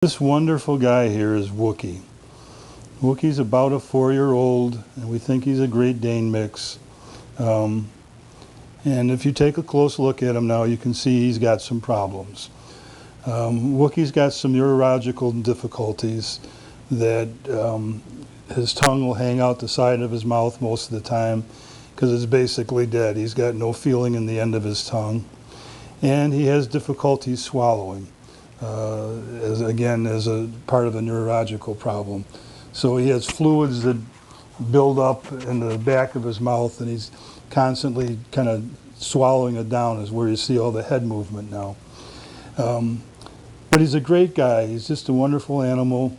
This wonderful guy here is Wookie. Wookie's about a 4-year-old, and we think he's a Great Dane mix. And if you take a close look at him now, you can see he's got some problems. Wookie's got some neurological difficulties that his tongue will hang out the side of his mouth most of the time because it's basically dead. He's got no feeling in the end of his tongue. And he has difficulties swallowing. As a part of a neurological problem. So he has fluids that build up in the back of his mouth, and he's constantly kind of swallowing it down, is where you see all the head movement now. But he's a great guy. He's just a wonderful animal.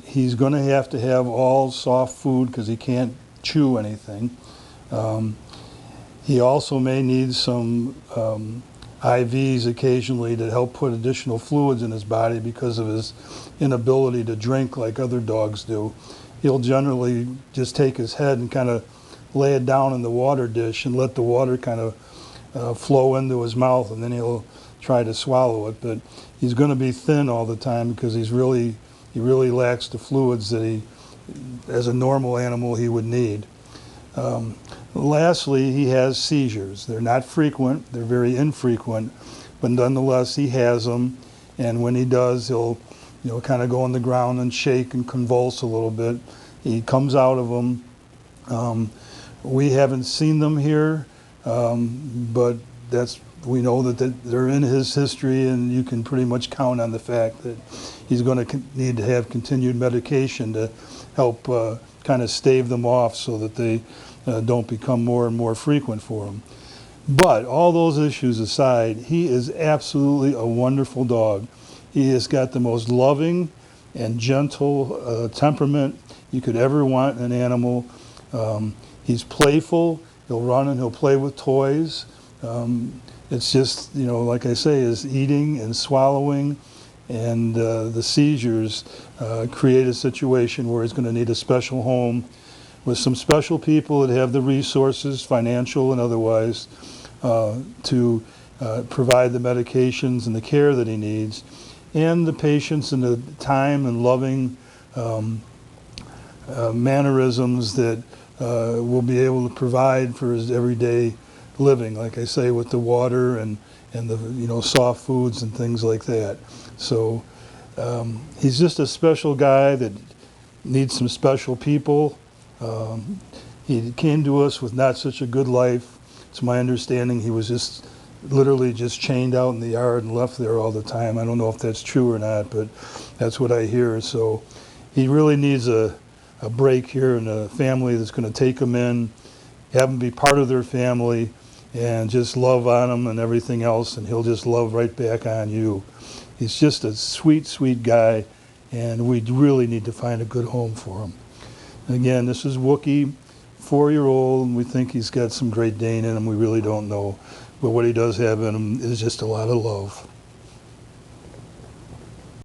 He's going to have all soft food because he can't chew anything. He also may need some IVs occasionally to help put additional fluids in his body because of his inability to drink like other dogs do. He'll generally just take his head and kind of lay it down in the water dish and let the water kind of flow into his mouth, and then he'll try to swallow it. But he's going to be thin all the time because he really lacks the fluids that he, as a normal animal, he would need. Lastly, he has seizures. They're not frequent, they're very infrequent, but nonetheless he has them, and when he does, he'll kind of go on the ground and shake and convulse a little bit. He comes out of them. We haven't seen them here, but we know that they're in his history, and you can pretty much count on the fact that he's going to need to have continued medication to help kind of stave them off so that they don't become more and more frequent for him. But all those issues aside, he is absolutely a wonderful dog. He has got the most loving and gentle temperament you could ever want in an animal. He's playful. He'll run and he'll play with toys. It's just, like I say, his eating and swallowing and the seizures create a situation where he's going to need a special home with some special people that have the resources, financial and otherwise, to provide the medications and the care that he needs, and the patience and the time and loving mannerisms that will be able to provide for his everyday living, like I say, with the water and the soft foods and things like that. So he's just a special guy that needs some special people. He came to us with not such a good life. It's my understanding he was literally just chained out in the yard and left there all the time. I don't know if that's true or not, but that's what I hear. So he really needs a break here, and a family that's going to take him in, have him be part of their family, and just love on him and everything else, and he'll just love right back on you. He's just a sweet, sweet guy, and we really need to find a good home for him. Again, this is Wookie, 4-year-old, and we think he's got some Great Dane in him. We really don't know. But what he does have in him is just a lot of love.